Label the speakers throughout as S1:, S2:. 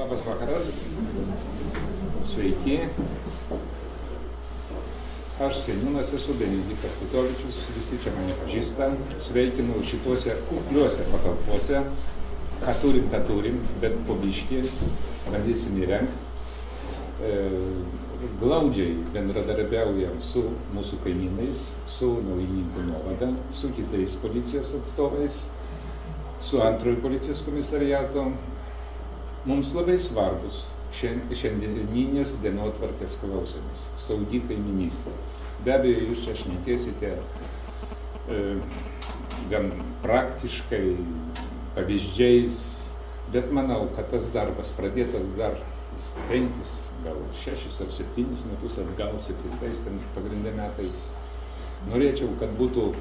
S1: Labas vakaras. Sveiki. Aš seniūnas esu Benediktas Titovičius, visi čia mane pažįsta. Sveikinu šituose kukliuose patalpose. Ką turim, bet po biškį bandysim įrengti. Glaudžiai bendradarbiaujam su mūsų kaimynais, su Naujininkų Novada, su kitais policijos atstovais, su antrojo policijos komisariato. Mums labai svarbus šiandieninės dienotvarkės klausimas – saugi kaiminystė. Be abejo, jūs čia šnekėsite gan praktiškai, pavyzdžiais, bet manau, kad tas darbas pradėtas dar 5, gal 6 ar 7 metus atgal, 7 pagrindė metais. Norėčiau, kad būtų,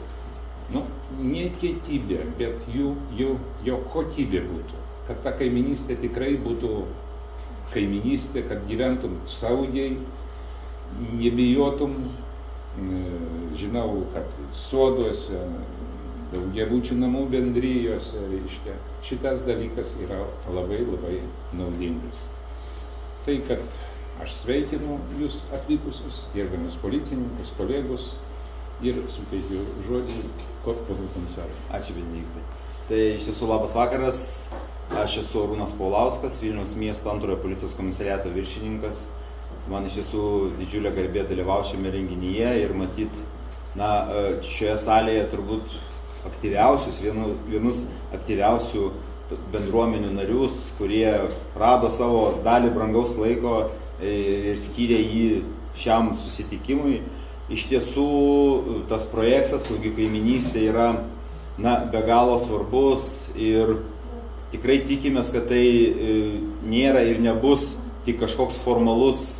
S1: ne kiekybė, bet jo kokybė būtų. Kad ta kaiminystė tikrai būtų kaiminystė, kad gyventum saugiai, nebijotum. Žinau, kad soduose, daugiabučių namų bendrijose, šitas dalykas yra labai naudingas. Tai, kad aš sveikinu jūs atvykusius, gerbiamus policininkus, kolegus ir suteikiu žodį ponui komisarui.
S2: Ačiū, Benediktai. Tai iš tiesų labas vakaras. Aš esu Arūnas Paulauskas, Vilniaus miesto antrojo policijos komisariato viršininkas. Man iš tiesų didžiulė garbė dalyvauti šiame renginyje ir matyti, šioje salėje turbūt vienus aktyviausių bendruomenių narius, kurie rado savo dalį brangaus laiko ir skyrė jį šiam susitikimui. Iš tiesų tas projektas Saugi kaiminystė yra be galo svarbus ir tikrai tikimės, kad tai nėra ir nebus tik kažkoks formalus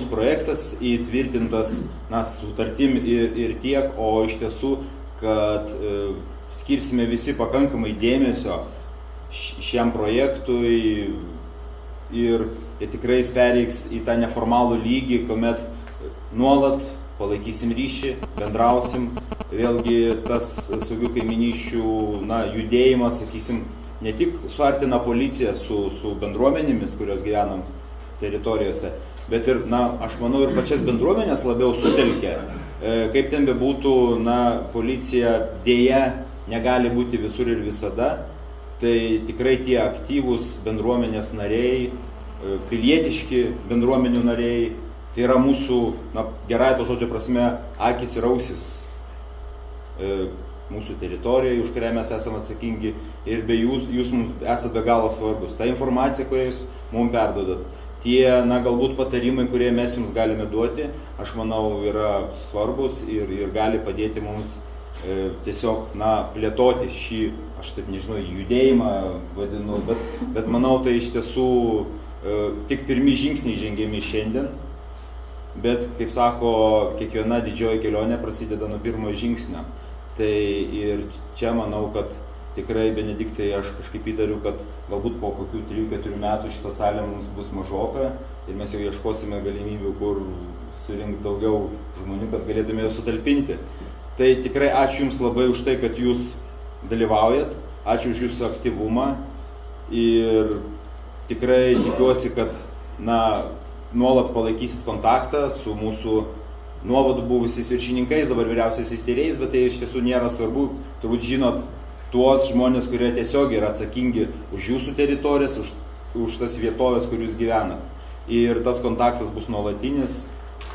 S2: projektas įtvirtintas sutartim ir tiek, o iš tiesų, kad skirsime visi pakankamai dėmesio šiam projektui ir tikrai jis pereiks į tą neformalų lygį, kuomet nuolat palaikysim ryšį, bendrausim. Vėlgi tas saugių kaiminysčių judėjimas, sakysim, ne tik suartina policiją su bendruomenėmis, kurios gyvenam teritorijose, bet ir, aš manau, ir pačias bendruomenės labiau sutelkia. Kaip ten bebūtų, policija dėja negali būti visur ir visada, tai tikrai tie aktyvūs bendruomenės nariai, pilietiški bendruomenių nariai, tai yra mūsų, gerąja to žodžio prasme, akys ir ausis mūsų teritorijai, už kurią mes esame atsakingi ir be jūs mums esate be galo svarbus. Ta informacija, kurią jūs mums perduodat, tie, galbūt patarimai, kurie mes jums galime duoti, aš manau, yra svarbus ir gali padėti mums tiesiog, plėtoti šį, aš taip nežinau, judėjimą vadinu, bet manau, tai iš tiesų tik pirmi žingsniai žengiami šiandien, bet, kaip sako, kiekviena didžioji kelionė prasideda nuo pirmojo žingsnio. Tai ir čia manau, kad tikrai, Benediktai, aš kažkaip įtariu, kad galbūt po kokių 3-4 metų šitą salę mums bus mažoka ir mes jau ieškosime galimybių, kur surinkti daugiau žmonių, kad galėtume juos sutalpinti. Tai tikrai ačiū Jums labai už tai, kad Jūs dalyvaujat, ačiū už Jūsų aktyvumą ir tikrai tikiuosi, kad nuolat palaikysit kontaktą su mūsų nuovadų buvusiais viršininkais, dabar vyriausiaisiais tyrėjais, bet tai iš tiesų nėra svarbu. Turbūt žinot tuos žmonės, kurie tiesiog yra atsakingi už jūsų teritorijas, už tas vietovės, kur jūs gyvenat. Ir tas kontaktas bus nuolatinis.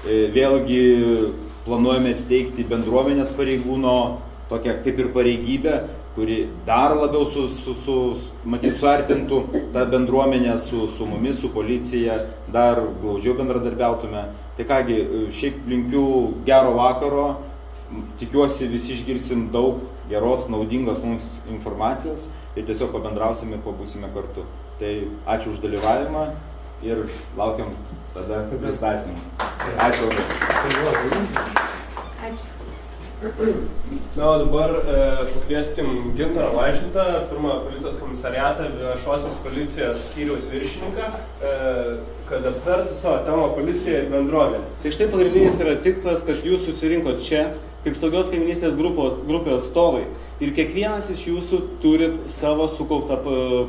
S2: Vėlgi planuojame steigti bendruomenės pareigūno tokią kaip ir pareigybę, kuri dar labiau suartintų tą bendruomenę su mumis, su policija, dar glaudžiau bendradarbiautume. Tai kągi, šiaip linkiu gero vakaro, tikiuosi visi išgirsim daug geros, naudingos mums informacijos ir tiesiog pabendrausime, pabūsime kartu. Tai ačiū už dalyvavimą ir laukiam tada pristatymą. Ačiū.
S3: Ačiū.
S4: O dabar pakvieskim Gintarą Vaišintą, pirmą policijos komisariatą, viešosios policijos skyriaus viršininką, kad aptartų savo temą policija ir bendruomenė.
S5: Tai štai pagrindinis yra tikslas, kad jūs susirinkot čia,
S3: kaip saugios kaiminystės grupės atstovai. Ir kiekvienas iš jūsų turit savo sukauptą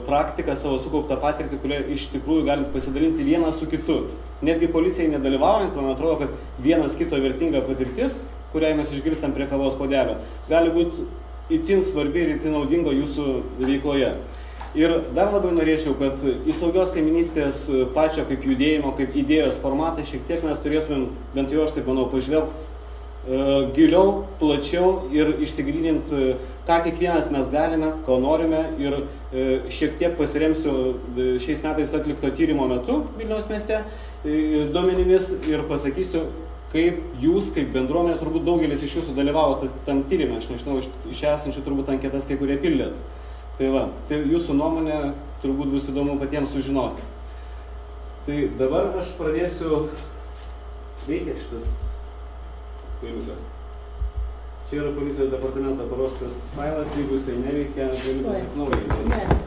S3: praktiką, savo sukauptą patirtį, kurią iš tikrųjų galite pasidalinti vienas su kitu. Netgi policijai nedalyvaujant, man atrodo, kad vienas kito vertinga patirtis, kurią mes išgirstam prie kavos puodelio, gali būti itin svarbi ir itin naudinga jūsų veikloje. Ir dar labai norėčiau, kad į saugios kaiminystės pačią kaip judėjimo, kaip idėjos formatą šiek tiek mes turėtumėm, bent jau aš taip manau, pažvelgti giliau, plačiau ir išsigryninti, ką kiekvienas mes galime, ko norime ir šiek tiek pasiremsiu šiais metais atlikto tyrimo metu Vilniaus mieste duomenimis ir pasakysiu, kaip jūs, kaip bendruomenė, turbūt daugelis iš jūsų dalyvavo tam tyrime, aš nežinau, iš esančių turbūt anketas kai kurie pildėt. Tai va, tai jūsų nuomonė turbūt bus įdomu patiems sužinoti. Tai dabar aš pradėsiu veikia šitas failiukas. Čia yra policijos departamento paruoštas failas, jeigu jisai neveikia, galiu tiesiog naujai.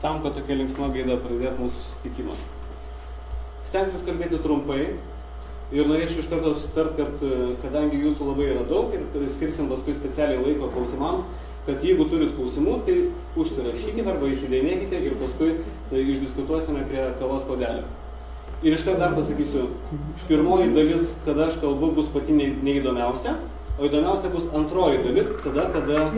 S3: Tam, kad tokia linksma gaida pradėtų mūsų susitikimą. Stengsiuos kalbėti trumpai ir norėčiau iš karto susitart, kad kadangi jūsų labai yra daug ir skirsim paskui specialiai laiko klausimams, kad jeigu turit klausimų, tai užsirašykite arba įsidėmėkite ir paskui išdiskutuosime prie kavos puodelio. Ir iš karto dar pasakysiu, pirmoji dalis, kada aš kalbu, bus pati neįdomiausia, o įdomiausia bus antroji dalis, tada, kada...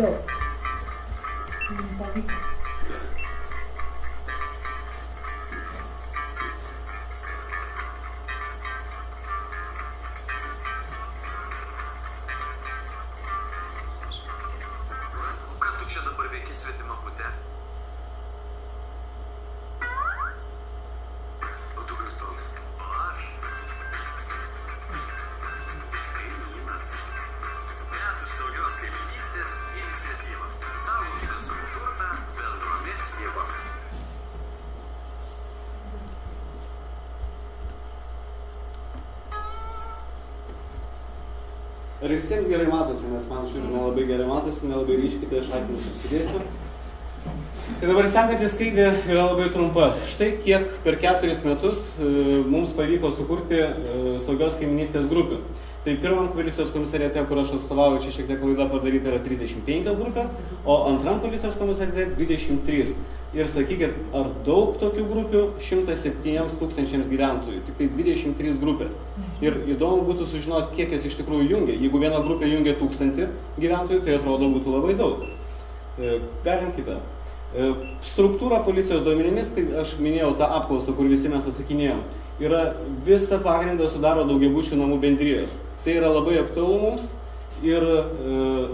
S3: Ar visiems gerai matosi, nes man šiandien nelabai gerai matosi, nelabai ryškiai, tai aš akinius susidėsiu. Tai dabar sekanti skaidrė yra labai trumpa. Štai kiek per 4 metus mums pavyko sukurti saugios kaiminystės grupių. Tai pirmam policijos komisariate, kur aš atstovauju, čia šiek tiek klaida padaryta, yra 35 grupės, o antram policijos komisariate 23. Ir sakykit, ar daug tokių grupių 107 000 gyventojų, tik tai 23 grupės. Ir įdomu būtų sužinoti, kiek jas iš tikrųjų jungia. Jeigu viena grupė jungia 1000 gyventojų, tai atrodo būtų labai daug. Galim kitą. Struktūra policijos duomenimis, tai aš minėjau tą apklausą, kur visi mes atsakinėjom, yra visą pagrindą sudaro daugiabučių namų bendrijos. Tai yra labai aktualu mums ir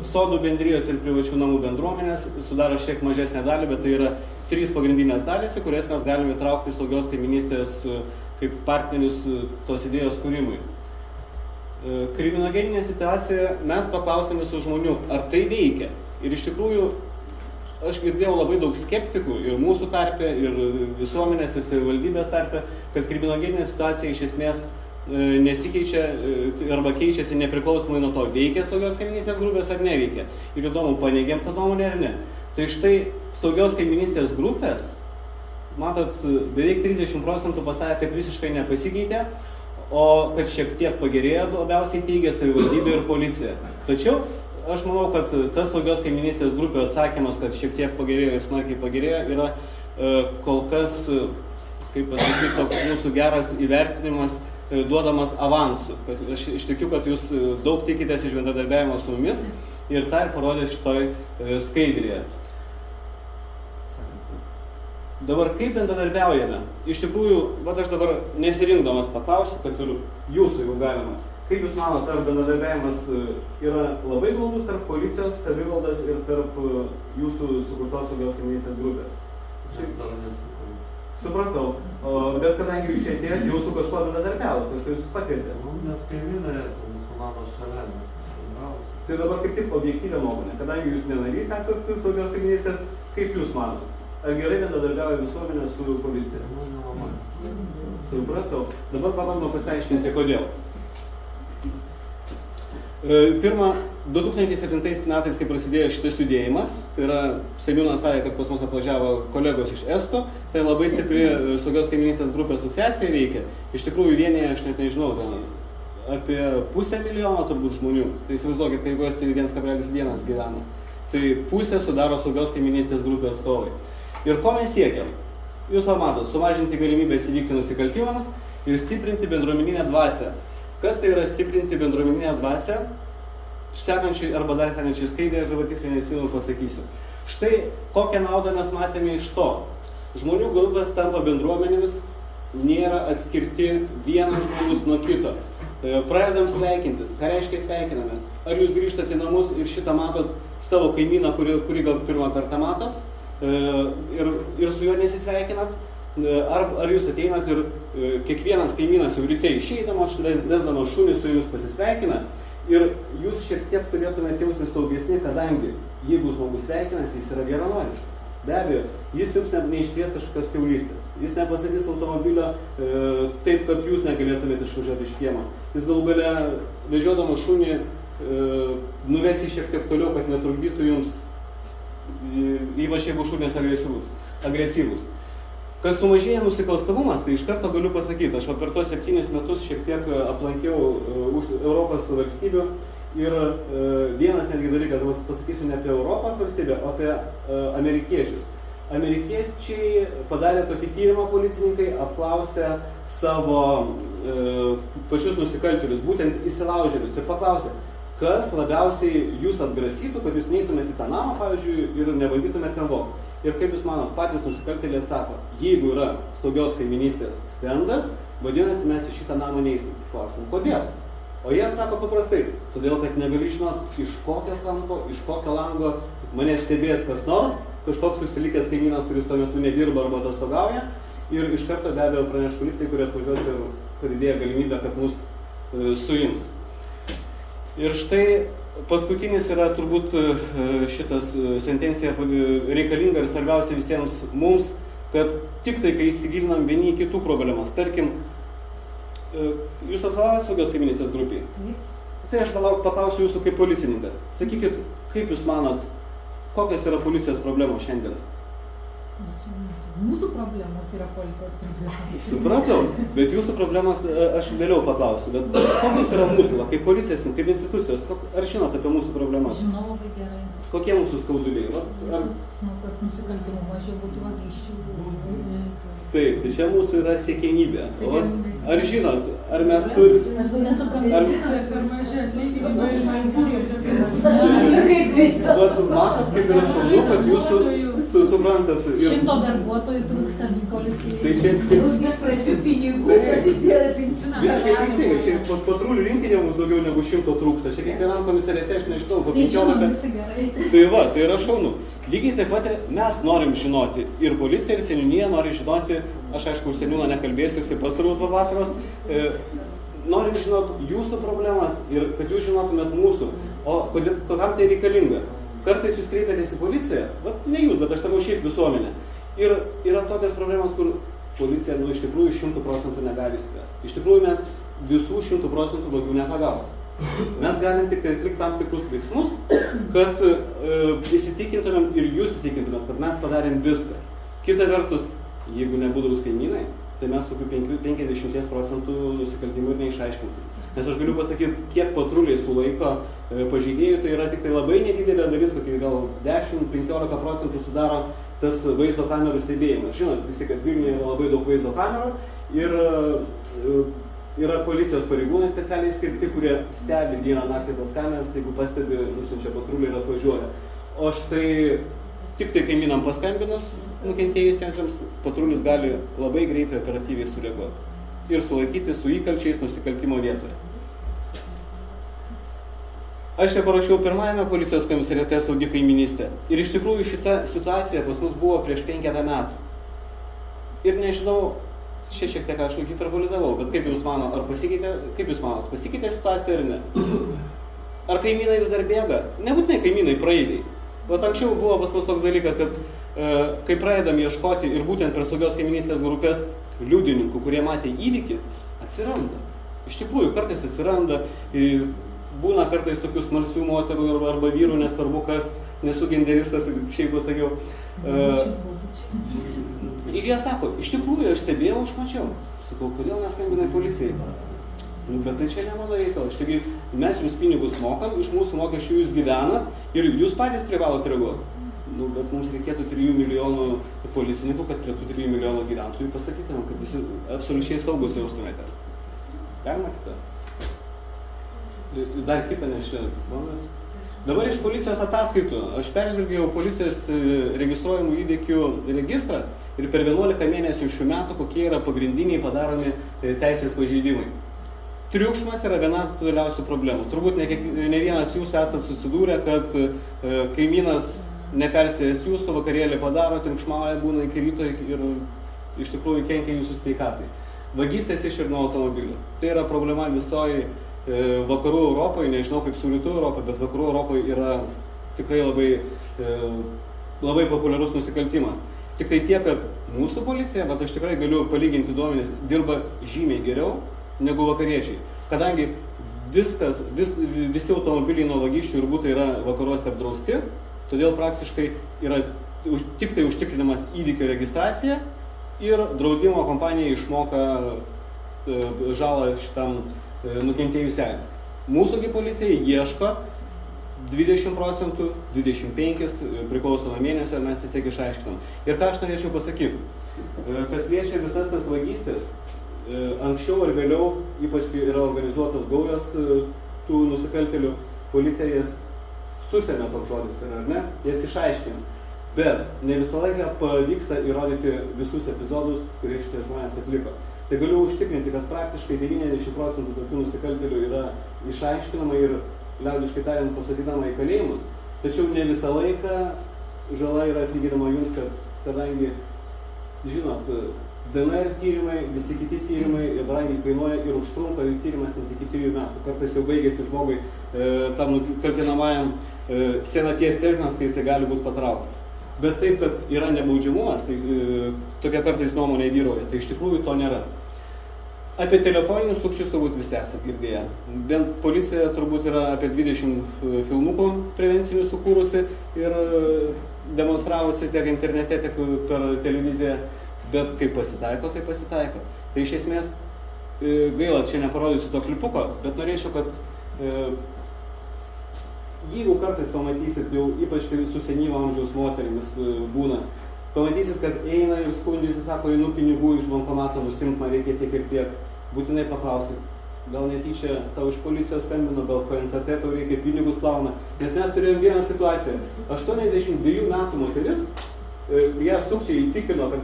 S3: sodų bendrijos ir privačių namų bendruomenės sudaro šiek mažesnę dalį, bet tai yra 3 pagrindinės dalys, į kurias mes galime traukti saugios kaiminystės kaip partnerius tos idėjos kūrimui. Kriminogeninė situacija, mes paklausėm visų žmonių, ar tai veikia. Ir iš tikrųjų, aš girdėjau labai daug skeptikų ir mūsų tarpe, ir visuomenės, ir savivaldybės tarpe, kad kriminogeninė situacija iš esmės nesikeičia arba keičiasi nepriklausomai nuo to, veikia saugios kaiminystės grupės ar neveikia. Ir įdomu, paneigėm tą nuomonę ar ne. Tai štai saugios kaiminystės grupės, matot, beveik 30% pasakė, kad visiškai nepasikeitė, o kad šiek tiek pagerėjo, labiausiai teigia savivaldybė ir policija. Tačiau aš manau, kad tas saugios kaiminystės grupė atsakymas, kad šiek tiek pagerėjo ir smarkiai pagerėjo, yra kol kas, kaip pasakyti, toks mūsų geras įvertinimas duodamas avansu. Kad aš tikiu, kad jūs daug tikitės iš bendradarbiavimo su mumis ir tą ir parodė šitoj skaidrėje. Dabar kaip bendradarbiaujame? Iš tikrųjų, aš dabar nesirinkdamas paklausiu, kad ir jūsų, jeigu galima. Kaip jūs manote, ar bendradarbiavimas yra labai glaudus tarp policijos, savivaldos ir tarp jūsų sukurtos saugios kaiminystės grupės? Supratau, bet kadangi jūs čia atėjot, jūs su kažkuo bendradarbiavot, kažką jūs pakvietė.
S5: Mes kaimynai esame, mūsų mano šalia, mes bendrausim.
S3: Tai dabar kaip tik objektyvę nuomonę, kadangi jūs nenarys esate saugios kaiminystės, kaip jūs manote? Ar gerai bendradarbiauja visuomenė su policija?
S5: Nelabai.
S3: Supratau. Dabar pabandom pasiaiškinti, kodėl. Pirma, 2007 metais, kai prasidėjo šitas judėjimas, tai yra Seniūnas sakė, kad pas mus atvažiavo kolegos iš Estų, tai labai stipri saugios kaiminystės grupė asociacija veikia. Iš tikrųjų vienyje, aš net nežinau, apie 500 milijono turbūt žmonių. Tai įsivaizduokit, jeigu Estijoje 1,1 gyvena. Tai pusė sudaro saugios kaiminystės grupės atstovai. Ir ko mes siekiam? Jūs matot, sumažinti galimybės įvykti nusikaltimams ir stiprinti bendruomeninę dvasią. Kas tai yra stiprinti bendruomeninę dvasią? Sekančiai arba dar sekančiai skaidrė, aš dabar tiksliai neatsimenu, pasakysiu. Štai kokią naudą mes matėme iš to. Žmonių grupės tampa bendruomenėmis, nėra atskirti vienas žmogus nuo kito. Pradedam sveikintis. Ką reiškia sveikinamės? Ar jūs grįžtate į namus ir šitą matot savo kaimyną, kurį gal pirmą kartą matot ir su juo nesisveikinat? Ar jūs ateinat ir kiekvienas kaimynas jau ryte išeidamas, vesdamas šunį su jumis pasisveikina ir jūs šiek tiek turėtumėte jaustis saugesni, kadangi jeigu žmogus sveikinasi, jis yra geranoriškas. Be abejo, jis jums neiškvies kažkokios kiaulystės. Jis nepasakys automobilio taip, kad jūs negalėtumėte išvažiuoti iš kiemo. Jis galų gale vežiodamas šunį nuves jį šiek tiek toliau, kad netrukdytų jums, ypač jeigu šunis agresyvus. Kas sumažėja nusikalstamumas, tai iš karto galiu pasakyti, aš per tos 7 metus šiek tiek aplankiau Europos valstybių ir vienas netgi dalykas, pasakysiu ne apie Europos valstybę, o apie amerikiečius. Amerikiečiai padarė tokį tyrimą, policininkai apklausė savo pačius nusikaltėlius, būtent įsilaužėlius ir paklausė, kas labiausiai jūs atgrasytų, kad jūs neitumėte į tą namą, pavyzdžiui, ir nebandytumėte ten vogti. Ir kaip jūs manot, patys nusikaltėliai atsako, jeigu yra saugios kaiminystės stendas, vadinasi, mes į šitą namą neįsim. Klausim, kodėl? O jie atsako paprastai, todėl, kad negali žinot, iš kokio kampo, iš kokio lango mane stebės kas nors, kažkoks susilikęs kaimynas, kuris tuo metu nedirba arba atostogauja, ir iš karto be abejo praneš policijai, kurie atvažiuos ir padidėja galimybę, kad mus suims. Ir štai paskutinis yra turbūt šitas sentencija reikalinga ir svarbiausia visiems mums, kad tik tai, kai įsigilinam vieni į kitų problemas, tarkim, jūs atstovavot saugios kaiminystės grupiai? Tai aš paklausiu jūsų kaip policininkas. Sakykit, kaip jūs manot, kokios yra policijos problemos šiandien?
S6: Mūsų problemos yra policijos problemos.
S3: Supratau, bet jūsų problemos aš vėliau paklausiu, bet kokios yra mūsų, kaip policijos, kaip institucijos, ar žinot apie mūsų problemas?
S6: Žinau labai gerai.
S3: Kokie mūsų skauduliai?
S6: Kad nusikaltimų mažiau būtų vagysčių.
S3: Taip, tai čia mūsų yra siekiamybė. Ar žinot, ar mes turime...
S6: Aš nesuprantu.
S7: Per mažai atlyginimai ir mažiau.
S3: Matot, kaip yra šaunu, kad jūsų suprantat.
S6: 100 darbuotojų trūksta policijai.
S3: Tai čia...
S7: Trūksta pradžių pinigų, atidėlė pensiją.
S3: Visiškai teisingai, čia patrulių rinkinė mums daugiau negu 100 trūksta. Čia kiekvienam komisariate, aš nežinau, po 15. Tai va, tai yra šaunu. Lygiai taip pat mes norim žinoti, ir policija, ir seniūnija nori žinoti, aš aišku, už seniūną nekalbėsiu, jisai pastarų po vasaros, norim žinoti jūsų problemas ir kad jūs žinotumėt mūsų. O kodėl tai reikalinga? Kartais jūs kreipiatės į policiją, ne jūs, bet aš sakau šiaip visuomenė. Ir yra tokios problemos, kur policija iš tikrųjų 100% negali spręsti. Iš tikrųjų mes visų 100% daugiau nepagausim. Mes galim tik atlikti tam tikrus veiksmus, kad įsitikintumėm ir jūs įsitikintumėm, kad mes padarėm viską. Kita vertus, jeigu nebūdavus kaimynai, tai mes kokių 50% nusikaltimų ir neišaiškinsim. Nes aš galiu pasakyti, kiek patruliai sulaiko pažeidėjų, tai yra tik tai labai nedidelė dalis, kokie gal 10-15% sudaro tas vaizdo kamerų stebėjimas. Žinot, visi, kad Vilniuje yra labai daug vaizdo kamerų ir yra policijos pareigūnai specialiai skirti, kurie stebi dieną naktį tas kameras, jeigu pastebi, nusiunčia patrulį ir atvažiuoja. O štai tik tai kaimynam paskambinus nukentėjusiesiems, patrulis gali labai greitai operatyviai sureaguoti ir sulaikyti su įkalčiais nusikaltimo vietoje. Aš čia parašiau pirmajame policijos komisariate saugi kaiminystė. Ir iš tikrųjų šita situacija pas mus buvo prieš 5 metų. Ir nežinau, čia šiek tiek aš hiperbolizavau, bet kaip jūs manot, pasikeitė situacija ar ne? Ar kaimynai vis dar bėga? Nebūtinai kaimynai, praeiviai. Vat anksčiau buvo pas mus toks dalykas, kad kai pradedam ieškoti ir būtent per saugios kaiminystės grupės liudininkų, kurie matė įvykį, atsiranda. Iš tikrųjų, kartais atsiranda, būna kartais tokių smalsių moterų arba vyrų, nesvarbu kas, nesu genderistas, šiaip pasakiau. Ir jie sako, iš tikrųjų, aš stebėjau, aš mačiau. Sakau, kodėl neskambinai policijai? Nu, bet tai čia ne mano reikalas. Taigi mes jums pinigus mokam, iš mūsų mokesčių jūs gyvenat ir jūs patys privalote reaguoti. Nu, bet mums reikėtų 3 milijonų policininkų, kad prie tų 3 milijonų gyventojų pasakytumėm, kad visi absoliučiai saugus jaustumėtės. Galima kitą? Dar kitą, nes čia manas. Dabar iš policijos ataskaitų. Aš peržvelgiau policijos registruojamų įvykių registrą ir per 11 mėnesių šių metų kokie yra pagrindiniai padaromi teisės pažeidimai. Triukšmas yra viena toliausių problemų. Turbūt ne vienas jūs esate susidūrę, kad kaimynas neperspėjęs jūsų vakarėlį padaro, triukšmauja, būna iki ryto ir iš tikrųjų kenkia jūsų sveikatai. Vagystės iš ir nuo automobilių. Tai yra problema visoje vakarų Europoje, nežinau kaip su rytų Europoje, bet vakarų Europoje yra tikrai labai populiarus nusikaltimas. Tik tai tiek, kad mūsų policija, bet aš tikrai galiu palyginti duomenis, dirba žymiai geriau negu vakariečiai. Kadangi visi automobiliai nuo vagysčių ir būtų yra vakaruose apdrausti, todėl praktiškai yra tik tai užtikrinamas įvykio registracija ir draudimo kompanija išmoka žalą šitam nukentėjusiai. Mūsųgi policija ieško 20%, 25% priklauso nuo mėnesio ir mes vis tiek išaiškinam. Ir ką aš norėčiau pasakyti, kas liečia visas tas vagystės, anksčiau ar vėliau, ypač kai yra organizuotos gaujos tų nusikaltėlių, policija jas susėmė toks žodis, ar ne, jas išaiškina. Bet ne visą laiką pavyksta įrodyti visus epizodus, kurie šitie žmonės atliko. Tai galiu užtikrinti, kad praktiškai 90% tokių nusikaltėlių yra išaiškinama ir liaudiškai tariant pasodinama į kalėjimus. Tačiau ne visą laiką žala yra atlyginama jums, kadangi, žinot, DNR tyrimai, visi kiti tyrimai brangiai kainuoja ir užtrunka jų tyrimas net iki 3 metų. Kartais jau baigėsi žmogui tam kaltinamajam senaties terminas, kai jisai gali būti patrauktas. Bet taip, kad yra nebaudžiamumas, tai tokia kartais nuomonė vyrauja, tai iš tikrųjų to nėra. Apie telefoninius sukčius turbūt visi esate girdėję. Bent policija turbūt yra apie 20 filmukų prevencinių sukūrusi ir demonstravusi tiek internete, tiek per televiziją, bet kaip pasitaiko, tai pasitaiko. Tai iš esmės, gaila, čia neparodysiu to klipuko, bet norėčiau, kad jeigu kartais pamatysit, jau ypač su senyvo amžiaus moterimis būna, pamatysit, kad eina ir skundžiasi, sako, einu pinigų iš bankomato nusimt, man reikia tiek ir tiek, būtinai paklauskit, gal netyčia tau iš policijos skambino, gal FNTT tau reikia pinigus plauna, nes mes turėjom vieną situaciją, 82 metų moteris, ją sukčiai įtikino, kad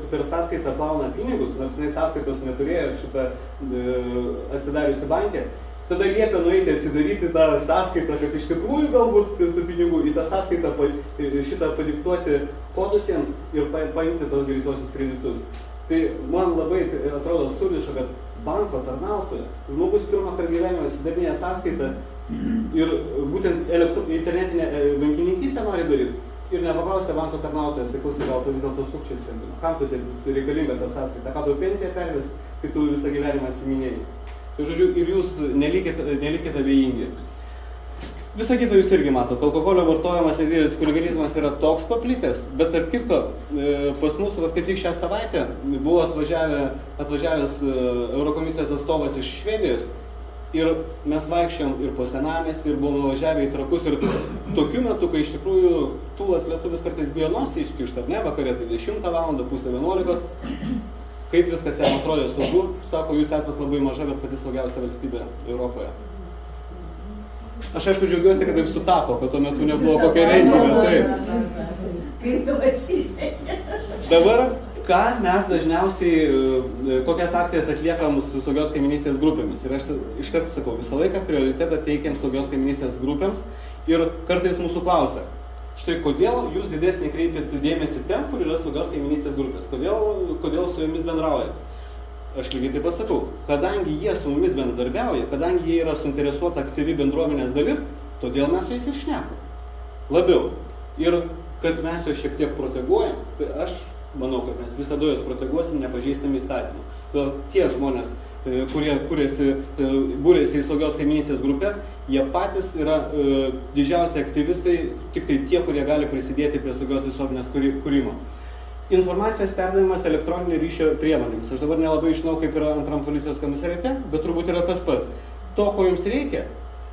S3: per sąskaitą plauna pinigus, nors jinai sąskaitos neturėjo šitą atsidariusi bankę. Tada liepia nueiti atsidaryti tą sąskaitą, kad iš tikrųjų galbūt tų pinigų į tą sąskaitą šitą padiktuoti kodus jiems ir paimti tos greituosius kreditus. Tai man labai atrodo absurdiška, kad banko tarnautoja, žmogus pirmą kartą gyvenime atsidarinėja sąskaitą ir būtent internetinę bankininkystę nori daryti. Ir nepaklausė banko tarnautojas, tai klausyk, gal tu vis dėlto sukčiai skambino. Kam tu reikalinga tą sąskaitą? Ką tu pensiją perves, kai tu visą gyvenimą atsiminėjai? Tai žodžiu, ir jūs nelikite abejingi. Visą kitą jūs irgi matot. Alkoholio vartojimas ir didelis chuliganizmas yra toks paplitęs, bet tarp kitko, pas mus, kaip tik šią savaitę, buvo atvažiavęs Eurokomisijos atstovas iš Švedijos. Ir mes vaikščiom ir po senamiestį, ir buvom nuvažiavę į Trakus. Ir tokiu metu, kai iš tikrųjų tūlas lietuvis kartais bijo nosį iškišti, ar ne, vakarė 10 val. Pusę 11. Kaip viskas jam atrodė saugu, sako, jūs esate labai maža, bet pati saugiausia valstybė Europoje. Aš aišku džiaugiuosi, kad taip sutapo, kad tuo metu nebuvo kokia renginio. Taip.
S7: Kaip pasisekė.
S3: Dabar, ką mes dažniausiai, kokias akcijas atliekam su saugios kaiminystės grupėmis. Ir aš iš karto sakau, visą laiką prioritetą teikiam saugios kaiminystės grupėms ir kartais mūsų klausia, štai kodėl jūs didesnį kreipiate dėmesį ten, kur yra saugios kaiminystės grupės, kodėl su jomis bendraujate. Aš lygiai taip pasakau, kadangi jie su mumis bendradarbiauja, kadangi jie yra suinteresuota aktyvi bendruomenės dalis, todėl mes su jais ir šnekam. Labiau. Ir kad mes juos šiek tiek proteguojam, tai aš manau, kad mes visada juos proteguosim, nepažeistami įstatymų. Todėl tie žmonės, kurie būrėsi į saugios kaiminystės grupės, jie patys yra didžiausi aktyvistai, tik tai tie, kurie gali prisidėti prie saugios visuomenės kūrimo. Informacijos perdavimas elektroninio ryšio priemonėmis. Aš dabar nelabai žinau, kaip yra antram policijos komisariate, bet turbūt yra tas pats. To, ko jums reikia,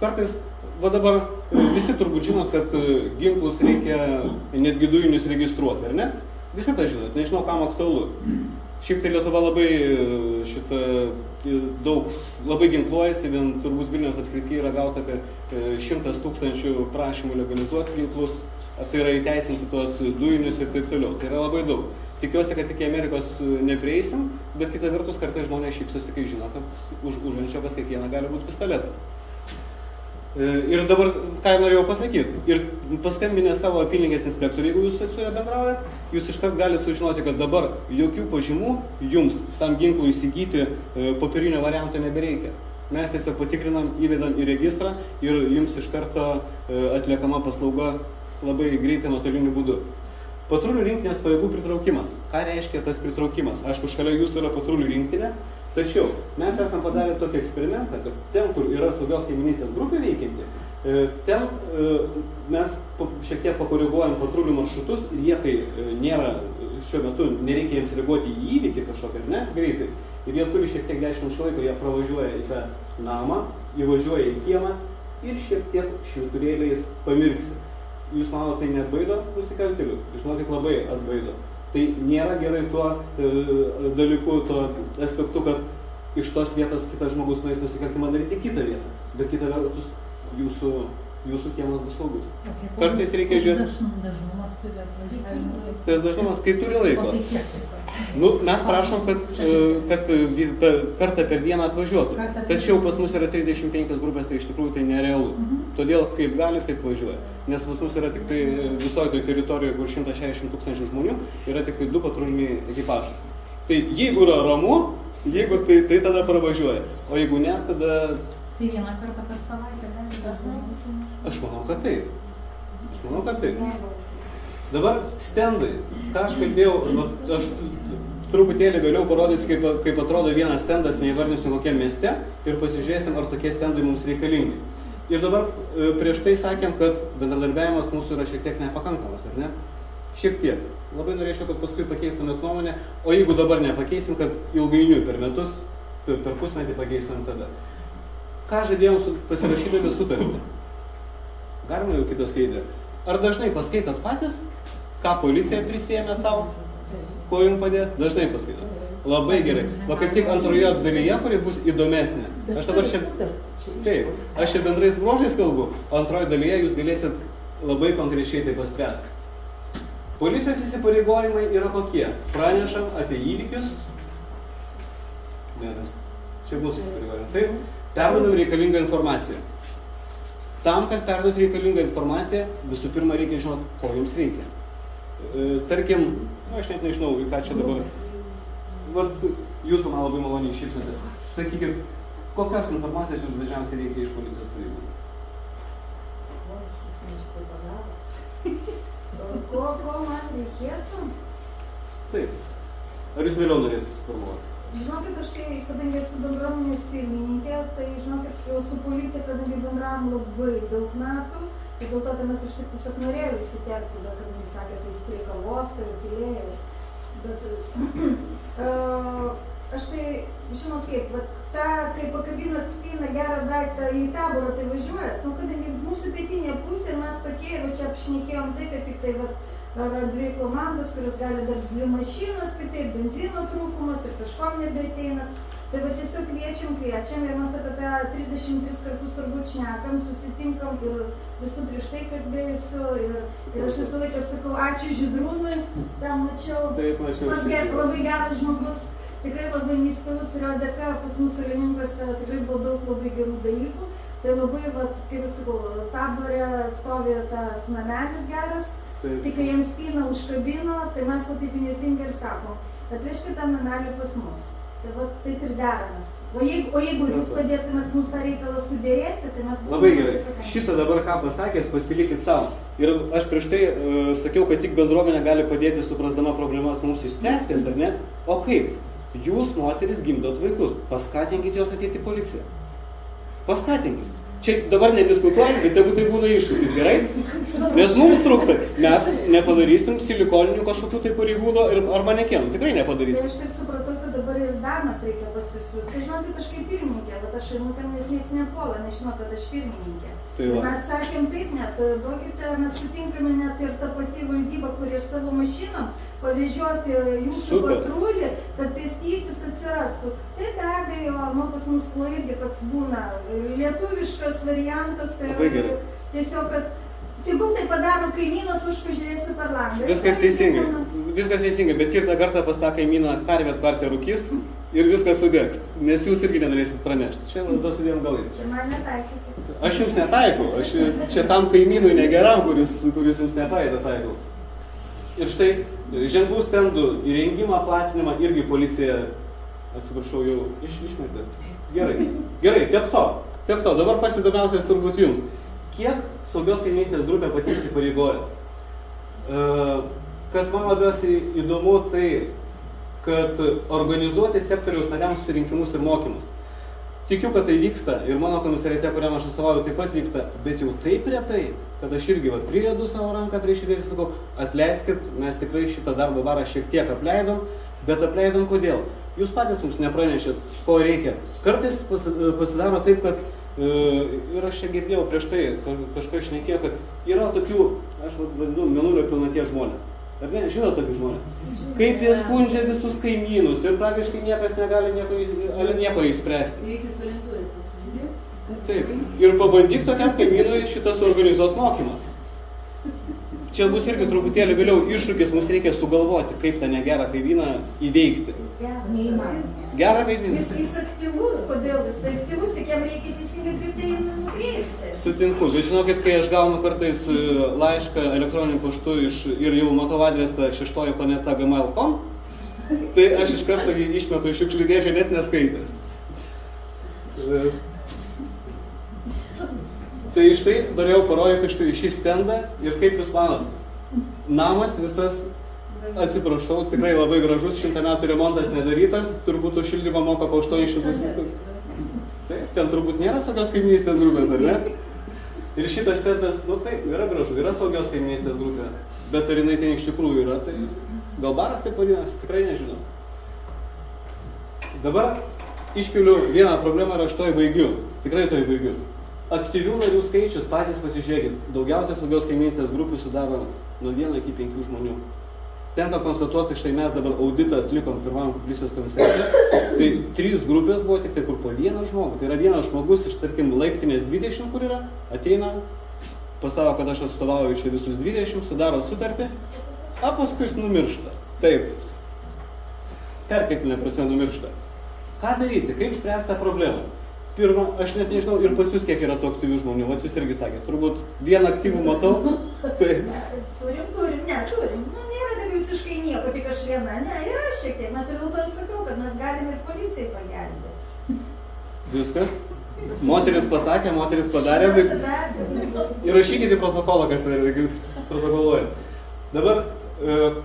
S3: kartais, va dabar visi turbūt žinot, kad ginklus reikia netgi dujinius registruoti, ar ne? Visi tą žinot, nežinau, kam aktualu. Šiaip tai Lietuva labai labai ginkluojasi, vien turbūt Vilniaus apskrityje yra gauta apie 100 000 prašymų legalizuoti ginklus, tai yra įteisinti tuos dujinius ir taip toliau. Tai yra labai daug. Tikiuosi, kad iki Amerikos neprieisim, bet kita vertus kartais žmonės šypsosi, kai žino, kad už ančio pas kiekvieną gali būti pistoletas. Ir dabar, ką norėjau pasakyti, ir paskambinę savo apylinkės inspektorių, jeigu jūs su juo bendraujat, jūs iškart galite sužinoti, kad dabar jokių pažymų jums tam ginklui įsigyti popierinio varianto nebereikia. Mes tiesiog patikrinam, įvedam į registrą ir jums iš karto atliekama paslauga labai greitai nuotoliniu būdu. Patrulių rinktinės pajėgų pritraukimas. Ką reiškia tas pritraukimas? Aišku, šalia jūsų yra patrulių rinktinė, tačiau mes esam padarę tokį eksperimentą, kad ten, kur yra saugios kaiminystės grupė veikianti, ten mes šiek tiek pakoreguojam patrulių maršrutus ir jie, kai nėra, šiuo metu nereikia jiems reaguoti į įvykį kažkokią, ne, greitai, ir jie turi šiek tiek 10 minučių laiko, jie pravažiuoja į tą namą, įvažiuoja į kiemą ir šiek tiek švyturėliais pamirksi. Jūs manote, tai neatbaido nusikaltėlių? Žinokit, labai atbaido. Tai nėra gerai tuo dalyku, tuo aspektu, kad iš tos vietos kitas žmogus nueis nusikaltimą daryti kitą vietą, bet kita vertus jūsų kiemas bus saugus. Kartais reikia žiūrėti.
S6: Dažnumas turi atvažiavimą.
S3: Tas dažnumas, kai turi laiko.
S6: O tai kiek laiko?
S3: Nu, mes prašom, kad kartą per dieną atvažiuotų. Tačiau pas mus yra 35 grupės, tai iš tikrųjų tai nerealu. Todėl kaip gali, taip važiuoja. Nes pas mus yra tik tai visoje toje teritorijoje, kur 160 000 žmonių, yra tik tai 2 patruliniai ekipažai. Tai jeigu yra ramu, jeigu tai tada pravažiuoja. O jeigu ne, tada...
S6: Tai vieną kartą per savaitę gali dažnai.
S3: Aš manau, kad taip. Dabar stendai. Ką aš kalbėjau, aš truputėlį vėliau parodysiu, kaip atrodo vienas stendas, neįvardinsiu kokiam mieste, ir pasižiūrėsim, ar tokie stendai mums reikalingi. Ir dabar prieš tai sakėm, kad bendradarbiavimas mūsų yra šiek tiek nepakankamas, ar ne? Šiek tiek. Labai norėčiau, kad paskui pakeistumėt nuomonę, o jeigu dabar nepakeisim, kad ilgainiui per metus, per pusmetį pakeisim tada. Ką žadėjom pasirašydami sutartį? Galima jau kitą skaidrę. Ar dažnai paskaitot patys, ką policija prisėmė savo, ko jums padės? Dažnai paskaitot. Labai gerai. Va kaip tik antroje dalyje, kuri bus įdomesnė. Aš dabar taip, aš čia bendrais bruožais kalbu, o antroje dalyje jūs galėsit labai konkrečiai tai paspręsti. Policijos įsipareigojimai yra kokie? Pranešam apie įvykius. Čia bus įsipareigojimai. Taip, perduodam reikalingą informaciją. Tam, kad perduot reikalingą informaciją, visų pirma reikia žinoti, ko jums reikia. Tarkim, aš net nežinau, į ką čia dabar. Vat, jūs man labai maloniai šypsotės. Sakykit, kokios informacijos jums dažniausiai reikia iš policijos pareigūnų?
S7: Ko man reikėtų?
S3: Taip. Ar jūs vėliau norėsit suformuoti?
S7: Žinokit, aš tai, kadangi esu bendruomenės pirmininkė, tai žinokit, jau su policija, kadangi bendravom labai daug metų, tai dėl to tai mes aš taip tiesiog norėjau įsiterpti, bet kadangi sakė, tai prie kavos, tai tylėjau. Bet aš tai, žinot kaip, kai pakabinot spyną gerą daiktą į taborą, tai važiuojat, nu, kadangi mūsų pietinė pusė ir mes tokie, ir čia apšnekėjom tai, kad tik tai, yra 2 komandos, kurios gali dar 2 mašinos, tai taip, benzino trūkumas ir kažkom nebeateina. Tai va tiesiog kviečiam ir mes apie tą 33 kartus turbūt šnekam, susitinkam ir visų prieš tai kalbėjusiu ir aš visą laiką sakau, ačiū Žydrūnui, ten mačiau, pats labai geras žmogus, tikrai labai neįstovus ir jo dėka pas mūsų Leninkose tikrai buvo daug labai gerų dalykų. Tai labai, kaip sakau, Tabore stovi tas namelis geras. Tik kai jiems spyną užkabino, tai mes taip įnirtingai ir sakom, atvežkite tą namelį pas mus. Tai va taip ir deramės. O jeigu jūs padėtumėt mums tą reikalą sudėrėti, tai mes būtume...
S3: Labai gerai. Šitą dabar ką pasakėt, pasilikit savo. Ir aš prieš tai sakiau, kad tik bendruomenė gali padėti suprasdama problemas mums išspręsti, ar ne? O kaip? Jūs, moteris, gimdot vaikus. Paskatinkit juos ateiti į policiją. Paskatinkit. čia dabar nediskutuojam, bet tegu tai būna iššūkis, gerai? Nes mums trūksta, mes nepadarysim silikoninių kažkokių tai pareigūnų arba nekienų, tikrai
S7: Tai
S3: nepadarysim.
S7: aš taip supratau, kad dabar ir damas reikia pas visus. Tai žinokit, aš kaip pirmininkė, bet aš ir nutarmės nieks nepuola, nežinau, kad aš pirmininkė.
S3: Tai va.
S7: Mes sakėm taip net, duokite, mes sutinkame net ir ta pati valdyba, kuri ir savo mašinom pavežioti jūsų
S3: Super.
S7: patrulį, kad pėstysis atsirastų. Tai be abejo, nu pas mus irgi toks būna lietuviškas variantas, tai
S3: Labai gerai.
S7: tiesiog, kad tegul tai padaro kaimynas, aš pažiūrėsiu per langą.
S3: Viskas teisingai, viskas teisingai, bet kitą kartą pas tą kaimyną karvę tvartė rūkys ir viskas sudegs, nes jūs irgi nenorėsit pranešti. Čia lasda su dviem galais.
S7: Čia man netaikyti.
S3: Aš jums netaikau, aš čia tam kaimynui negeram, kuris jums netaikau. Ir štai ženklų stendų įrengimą, platinimą irgi policija, atsiprašau, jau išmetė. Gerai, tiek to. Dabar pats įdomiausias turbūt jums. Kiek saugios kaimynystės grupė pati įsipareigoja? Kas man labiausiai įdomu, tai kad organizuoti sektoriaus nariams susirinkimus ir mokymus. Tikiu, kad tai vyksta ir mano komisariate, kuriam aš atstovauju, taip pat vyksta, bet jau taip retai, kad aš irgi priedu savo ranką prieš ir sakau, atleiskit, mes tikrai šitą darbo barą šiek tiek apleidom, bet apleidom kodėl? Jūs patys mums nepranešėt, ko reikia. Kartais pasidaro taip, kad ir aš čia girdėjau prieš tai, kažką šnekėjo, kad yra tokių, aš vadinu, mėnulio pilnaties žmonės. Ar ne? Žinot tokius žmonės? Kaip jie skundžia visus kaimynus ir praktiškai niekas negali nieko išspręsti.
S6: Reikia kalendorių pasižiūrėti.
S3: Taip. Ir pabandyk tokiam kaimynui šitą suorganizuoti mokymą. Čia bus irgi truputėlį vėliau iššūkis, mums reikia sugalvoti, kaip tą negerą kaimyną įveikti. Gerą kaimyną.
S7: Jis aktyvus, kodėl jis aktyvus, tik jam reikia teisingai kryptį nukreipti.
S3: Sutinku, bet žinokit, kai aš gaunu kartais laišką elektroniniu paštu ir jau matau adresą 6planeta@gmail.com, tai aš iš karto jį išmetu iš šiukšlių dėžę net neskaitęs. Tai štai norėjau parodyti štai šį stendą ir kaip jūs manot, namas visas, atsiprašau, tikrai labai gražus, 100 metų remontas nedarytas, turbūt už šildymą moka po 800 metų. Taip, ten turbūt nėra saugios kaimynystės grupės, ar ne? Ir šitas stendas, nu taip, yra gražu, yra saugios kaimynystės grupė, bet ar jinai ten iš tikrųjų yra, tai gal baras taip vadinasi, tikrai nežinau. Dabar iškeliu vieną problemą ir aš toj baigiu, tikrai toj baigiu. Aktyvių narių skaičius, patys pasižiūrėkit, daugiausiai saugios kaimynystės grupių sudaro nuo 1 iki 5 žmonių. Tenka konstatuoti, štai mes dabar auditą atlikom pirmam policijos komisariate, tai 3 grupės buvo tik tai kur po 1 žmogų. Tai yra vienas žmogus iš, tarkim, laiptinės 20, kur yra, ateina, pasako, kad aš atstovauju čia visus 20, sudaro sutartį, o paskui jis numiršta. Taip. Perkeltinė prasme numiršta. Ką daryti? Kaip spręsti tą problemą? Pirma, aš net nežinau ir pas jūs kiek yra tų aktyvių žmonių, vat jūs irgi sakėte, turbūt vieną aktyvų matau. Tai...
S7: Turim. Nu, nėra taip visiškai nieko, tik aš viena, ne, yra šiek tiek. Mes ir dėl to sakau, kad mes galim ir policijai pagelbėti.
S3: Viskas. Moteris pasakė, moteris padarė, bet įrašykite į protokolą, kas tai yra, protokoluoja. Dabar,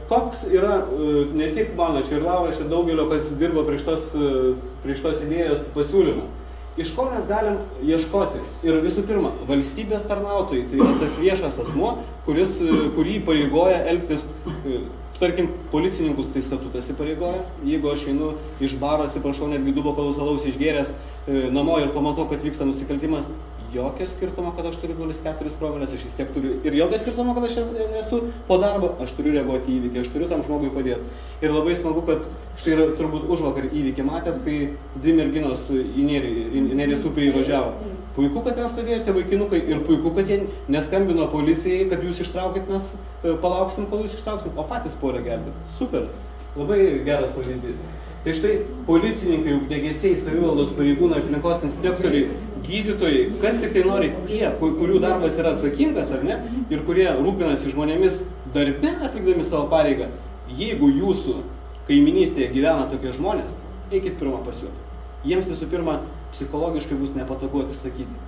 S3: koks yra, ne tik mano, čia ir Laura, čia daugelio, kas dirbo prieš tos idėjos pasiūlymas. Iš ko mes galim ieškoti? Ir visų pirma, valstybės tarnautojai, tai yra tas viešas asmuo, kurį įpareigoja elgtis, tarkim, policininkus tai statutas įpareigoja. Jeigu aš einu iš baro, atsiprašau, netgi 2 bokalus alaus išgėręs namo ir pamatau, kad vyksta nusikaltimas, jokio skirtumo, kad aš turiu 0,4 promilės, aš vis tiek turiu. Ir jokio skirtumo, kad aš esu po darbo, aš turiu reaguoti į įvykį, aš turiu tam žmogui padėti. Ir labai smagu, kad štai yra turbūt užvakar įvykį matėt, kai 2 merginos į Nerės upę įvažiavo. Puiku, kad ten stovėjo tie vaikinukai ir puiku, kad jie neskambino policijai, kad jūs ištraukit, mes palauksim, kol jūs ištrauksim, o patys puolė gelbėti. Super, labai geras pavyzdys. Tai štai policininkai, ugniagesiai, savivaldos pareigūnai, aplinkos inspektoriai, gydytojai, kas tik tai nori, tie, kurių darbas yra atsakingas, ar ne, ir kurie rūpinasi žmonėmis darbe atlikdami savo pareigą, jeigu jūsų kaiminystėje gyvena tokie žmonės, eikit pirmą pas juos. Jiems visų pirma psichologiškai bus nepatogu atsisakyti.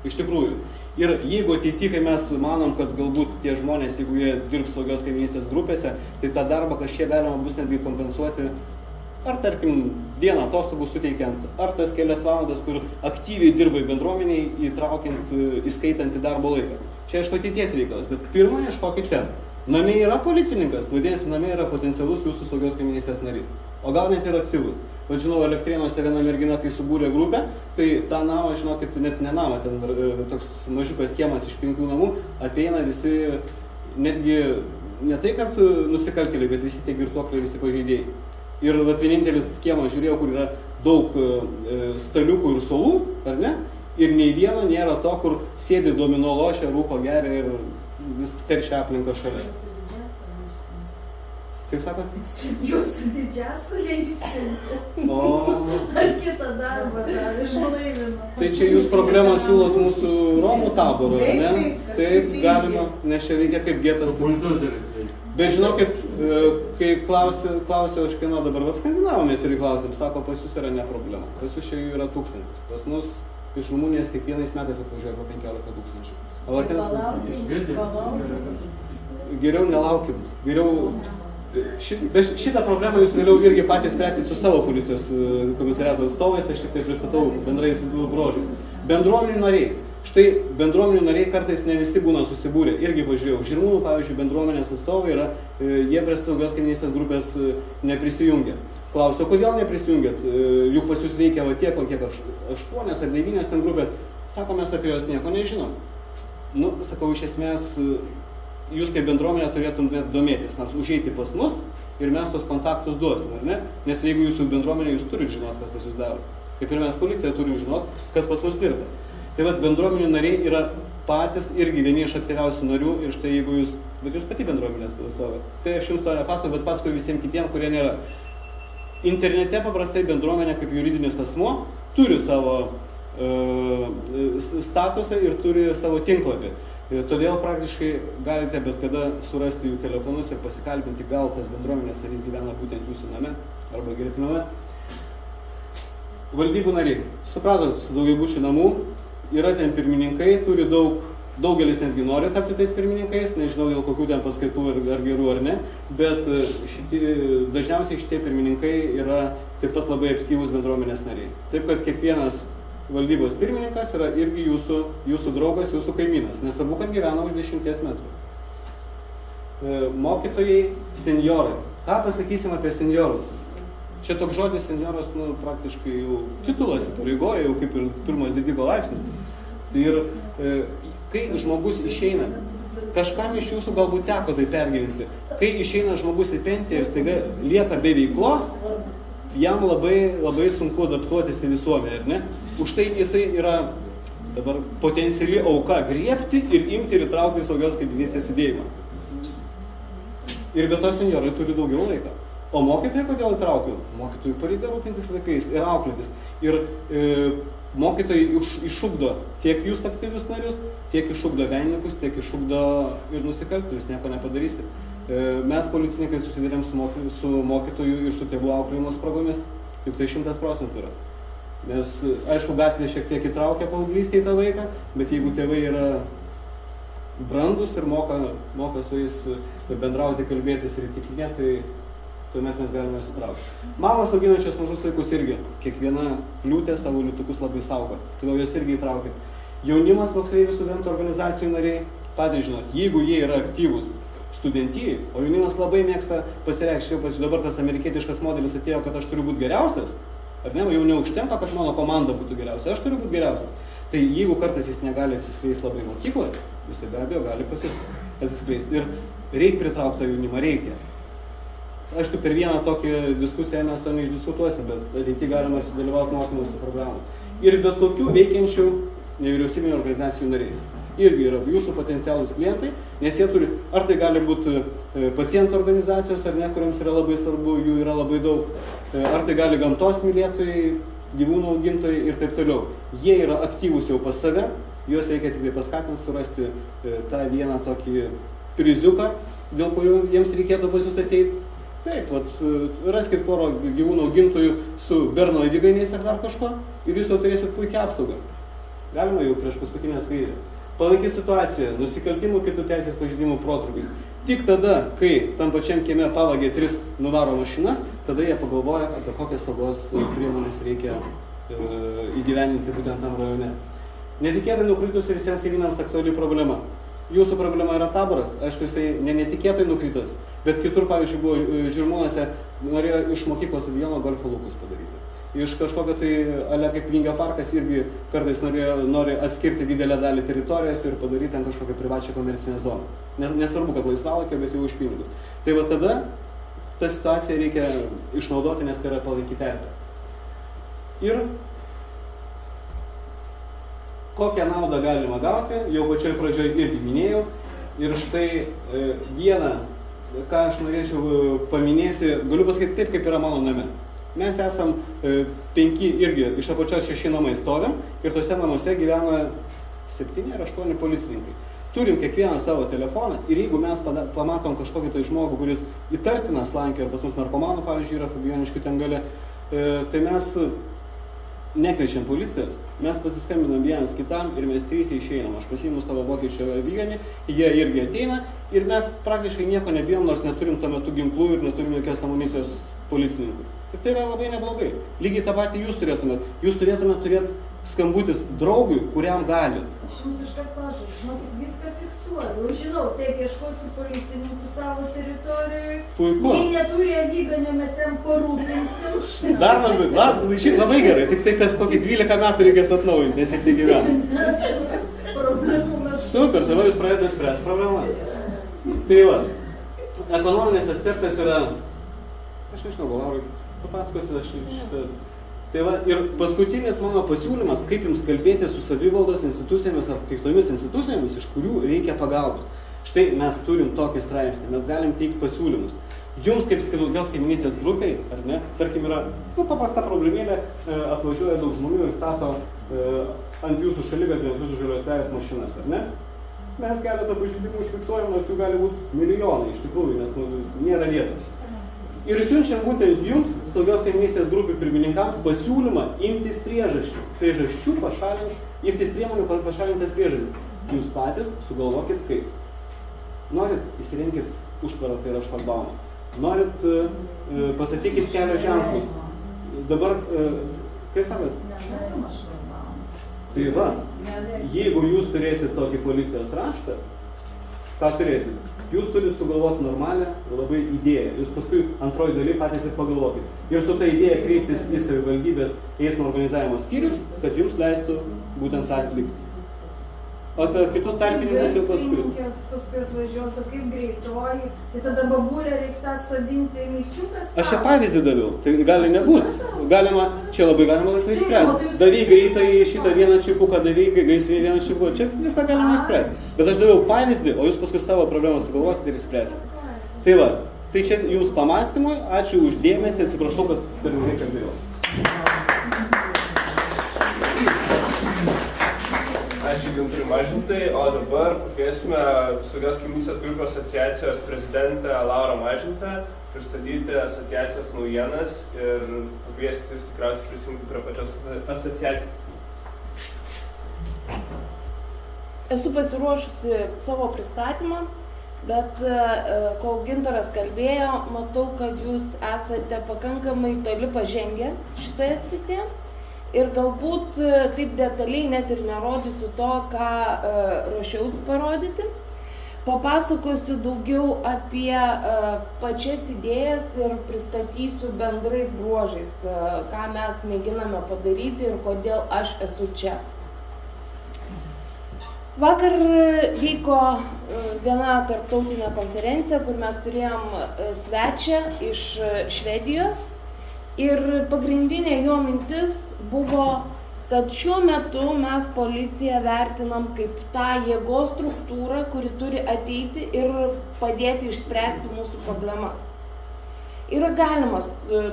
S3: Iš tikrųjų. Ir jeigu ateityje, kai mes manom, kad galbūt tie žmonės, jeigu jie dirbs saugios kaiminystės grupėse, tai tą darbą kažkiek galima bus netgi kompensuoti Ar tarkim dieną atostogų suteikiant, ar tas kelias valandas, kur aktyviai dirbai bendruomeniai, įtraukiant, įskaitant į darbo laiką. Čia aišku ateities reikalas, bet pirmą ieškokit ten. Namie yra policininkas, vadinasi, namie yra potencialus jūsų saugios kaimynystės narys. O gal net ir aktyvus. Bet žinau, Elektrėnuose viena mergina, kai subūrė grupę, tai tą namą, žinokit, net ne namą, ten toks mažiukas kiemas iš 5 namų, ateina visi, netgi ne tai, kad nusikaltėliai, bet visi tie girtuokliai, visi pažeidėjai. Ir vat vienintelis kiemas žiūrėjau, kur yra daug staliukų ir suolų, ar ne? Ir nei vieno nėra to, kur sėdi domino lošia, rūko geria ir vis teršia aplinką šalia. Kaip sakot?
S7: Jūsų didžiausia išsiuntė.
S3: O,
S7: Ar kitą darbą dar išlaivino.
S3: tai čia jūs problemą siūlot mūsų Romų taborui, ar ne? Taip, galima, nes čia reikia kaip getas.
S5: Buldozeris tai.
S3: Bet žinokit, kai klausiau, aš kieno dabar, va skandinavomės ir klausėm, sako, pas jūs yra ne problema. Pas jūs čia jų yra 1000. Pas mus iš Rumunijos kiekvienais metais atvažiuoja po 15 000. O geriau nelaukim. Geriau šitą problemą jūs vėliau irgi patys spręsit su savo policijos komisariato atstovais, aš tik tai pristatau bendrais bruožais. Bendruomenių nariai. Štai bendruomenių nariai kartais ne visi būna susibūrę. Irgi pažiūrėjau, Žirmūnų, pavyzdžiui, bendruomenės atstovai yra, jie prie saugios kaimynystės grupės neprisijungia. Klausiau, kodėl neprisijungiat? Juk pas jūs veikia va tiek, kiek 8 ar 9 ten grupės. Sako, mes apie jos nieko nežinom. Nu, sakau, iš esmės, jūs kaip bendruomenė turėtumėt domėtis, nors užeiti pas mus ir mes tos kontaktus duosim, ar ne? Nes jeigu jūsų bendruomenė, jūs turite žinot, kas pas jūs daro. Kaip ir mes policija turim žinot, kas pas mus dirba. Tai vat bendruomenių nariai yra patys irgi vieni iš aktyviausių narių ir štai jeigu jūs, bet jūs pati bendruomenės atstovė. Tai aš jums to nepasakoju, bet pasakoju visiems kitiems, kurie nėra. Internete paprastai bendruomenė kaip juridinis asmuo turi savo statusą ir turi savo tinklapį. Todėl praktiškai galite bet kada surasti jų telefonus ir pasikalbinti, gal tas bendruomenės narys gyvena būtent jūsų name arba gretimame. Valdybų nariai. Supratot, daugiabučių namų, yra ten pirmininkai, turi daugelis netgi nori tapti tais pirmininkais, nežinau dėl kokių ten paskaitų ar gerų ar ne, bet dažniausiai šitie pirmininkai yra taip pat labai aktyvūs bendruomenės nariai. Taip kad kiekvienas valdybos pirmininkas yra irgi jūsų draugas, jūsų kaimynas, nesvarbu, kad gyvena už 10 metrų. Mokytojai, senjorai. Ką pasakysim apie senjorus? Čia toks žodis senjoras, nu, praktiškai jau titulas įpareigoja, jau kaip ir pirmas didiko laipsnis. Ir kai žmogus išeina, kažkam iš jūsų galbūt teko tai pergyventi, kai išeina žmogus į pensiją ir staiga lieka be veiklos, jam labai sunku adaptuotis į visuomenę, ar ne? Už tai jisai yra dabar potenciali auka griebti ir imti ir įtraukti į saugios kaimynystės judėjimą. Ir be to senjorai turi daugiau laiko. O mokytojai kodėl įtraukiu? Mokytojų pareiga rūpintis vaikais ir auklėtis. Ir mokytojai išugdo tiek jūs aktyvius narius, tiek išugdo venininkus, tiek išugdo ir nusikaltėlius, nieko nepadarysit. Mes policininkai susidurėm su mokytojų ir su tėvų auklėjimo spragomis, juk tai 100% yra. Nes, aišku, gatvė šiek tiek įtraukia paauglystę į tą vaiką, bet jeigu tėvai yra brandus ir moka su jais bendrauti, kalbėtis ir įtikinėti, tai tuomet mes galime sutraukti. Mamos auginančios mažus vaikus irgi, kiekviena liūtė savo liūtukus labai saugo, todėl jos irgi įtraukit. Jaunimas, moksleivių studentų organizacijų nariai, patys žinot, jeigu jie yra aktyvūs studentijai, o jaunimas labai mėgsta pasireikšti, ypač dabar tas amerikietiškas modelis atėjo, kad aš turiu būti geriausias, ar ne, jau neužtenka, kad mano komanda būtų geriausia, aš turiu būti geriausias. Tai jeigu kartais jis negali atsiskleisti labai mokykloje, jisai be abejo gali pas jus atsiskleisti. Ir reikia pritraukti jaunimą, reikia. Aišku, per vieną tokią diskusiją mes to neišdiskutuosime, bet ateityje galima sudalyvauti mokymosi programas. Ir bet kokių veikiančių nevyriausybinių organizacijų nariais. Irgi yra jūsų potencialūs klientai, nes jie turi, ar tai gali būti pacientų organizacijos, ar ne, kuriems yra labai svarbu, jų yra labai daug, ar tai gali gamtos mylėtojai, gyvūnų augintojai ir taip toliau. Jie yra aktyvūs jau pas save, juos reikia tik paskatinti surasti tą vieną tokį priziuką, dėl kurio jiems reikėtų pas jūs ateiti. Taip, raskit porą gyvūnų augintojų su Berno įvygainiais ar dar kažko ir jūs jau turėsit puikią apsaugą. Galima jau prieš paskutinę skaidrę. palanki situacija, nusikaltimų kitų teisės pažeidimų protrūkis. Tik tada, kai tam pačiam kieme pavagė 3 nuvaro mašinas, tada jie pagalvoja, apie kokias saugos priemonės reikia įgyvendinti būtent tam rajone. Netikėtai nukritus visiems kaimynams aktuali problema. Jūsų problema yra taboras, aišku, jisai netikėtai nukritas, bet kitur, pavyzdžiui, buvo Žirmūnuose, norėjo iš mokyklos stadiono golfo laukus padaryti. Iš kažkokio tai, ale kaip Vingio parkas, irgi kartais nori atskirti didelę dalį teritorijos ir padaryti ten kažkokią privačią komercinę zoną. Nesvarbu, kad laisvalaikio, bet jau už pinigus. Tai va tada tą situaciją reikia išnaudoti, nes tai yra palanki terpė. Ir kokią naudą galima gauti, jau pačioj pradžioj irgi minėjau. Ir štai vieną, ką aš norėčiau paminėti, galiu pasakyti taip, kaip yra mano name. Mes esam 5 irgi iš apačios 6 namai stovim ir tose namuose gyvena 7 ar 8 policininkai. Turim kiekvieną savo telefoną ir jeigu mes pamatom kažkokį tai žmogų, kuris įtartinas slankioja, pas mus narkomanų, pavyzdžiui, yra Fabioniškių ten gale, tai mes nekviečiam policijos, mes pasiskambinam vienas kitam ir mes 3 išeinam. Aš pasiimu savo vokiečio aviganį, jie irgi ateina ir mes praktiškai nieko nebijom, nors neturim tuo metu ginklų ir neturim jokios amunicijos policininkų. Ir tai yra labai neblogai. Lygiai tą patį jūs turėtumėt turėti skambutis draugui, kuriam gali.
S7: Aš jums iškart pažadu, žinokit, viską fiksuoju. Jau žinau, taip ieškosiu policininkų savo teritorijoje.
S3: Puiku.
S7: Jei neturi avyganio, mes jam parūpinsim.
S3: Dar labai gerai, tik tai kas kokį 12 metų reikės atnaujinti, nes tik tai gyvena.
S7: Problemų mes.
S3: Super, tai jūs pradėte spręsti problemas. Tai va, ekonominis aspektas yra, aš nežinau, gal papasakosiu aš šitą. Tai va, ir paskutinis mano pasiūlymas, kaip jums kalbėti su savivaldos institucijomis ar kitomis institucijomis, iš kurių reikia pagalbos. Štai mes turim tokį straipsnį, mes galim teikti pasiūlymus. Jums kaip skirtingos kaiminystės grupiai, ar ne, tarkim yra paprasta problemėlė, atvažiuoja daug žmonių ir stato ant jūsų šaligatvį, ant jūsų žalios vėjas mašinas, ar ne? Mes keletą pažeidimų užfiksuojam, nors jų gali būti milijonai iš tikrųjų, nes nėra vietos. Ir siunčiam būtent jums, saugios kaiminystės grupių pirmininkams, pasiūlymą imtis priežasčių pašalinti, imtis priemonių pašalintas priežastis. Jūs patys sugalvokit kaip. Norit įsirinkit užtvarą, tai yra šlagbaumą. Norit pasakykit kelio ženklus. Dabar, kaip sakot? Tai va, jeigu jūs turėsit tokį policijos raštą, ką turėsit? Jūs turite sugalvoti normalią, labai idėją. Jūs paskui antroji daly patys ir pagalvokit. Ir su ta idėja kreiptis į savivaldybės eismo organizavimo skyrius, kad jums leistų būtent tą atlikti. O apie kitus tarpininkus jau paskui.
S7: Paskui atvažiuos, o kaip greitoji, tai tada babulė reiks tą sodinti mygčiukas.
S3: Aš čia pavyzdį daviau, tai gali nebūti. Čia labai galima laisvai spręsti. Davy greitai šitą vieną čipuką, davy gaisrinį vieną čipuką, čia viską galima spręsti. Bet aš daviau pavyzdį, o jūs paskui savo problemą sugalvosite ir spręsite. Tai va, tai čia jums pamastymui, ačiū už dėmesį, atsiprašau, kad per ilgai kalbėjau.
S4: Ačiū Gintarui Mažintai, o dabar pakviesime Saugios kaiminystės grupių asociacijos prezidentę Laurą Mažintą pristatyti asociacijos naujienas ir pakviesti jūs tikriausiai prisijungti prie pačios asociacijos.
S8: Esu pasiruošusi savo pristatymą, bet kol Gintaras kalbėjo, matau, kad jūs esate pakankamai toli pažengę šitoje srityje. Ir galbūt taip detaliai net ir nerodysiu to, ką ruošiausi parodyti. Papasakosiu daugiau apie pačias idėjas ir pristatysiu bendrais bruožais, ką mes mėginame padaryti ir kodėl aš esu čia. Vakar vyko viena tarptautinė konferencija, kur mes turėjom svečią iš Švedijos. Ir pagrindinė jo mintis buvo, kad šiuo metu mes policiją vertinam kaip tą jėgos struktūrą, kuri turi ateiti ir padėti išspręsti mūsų problemas. Yra galimas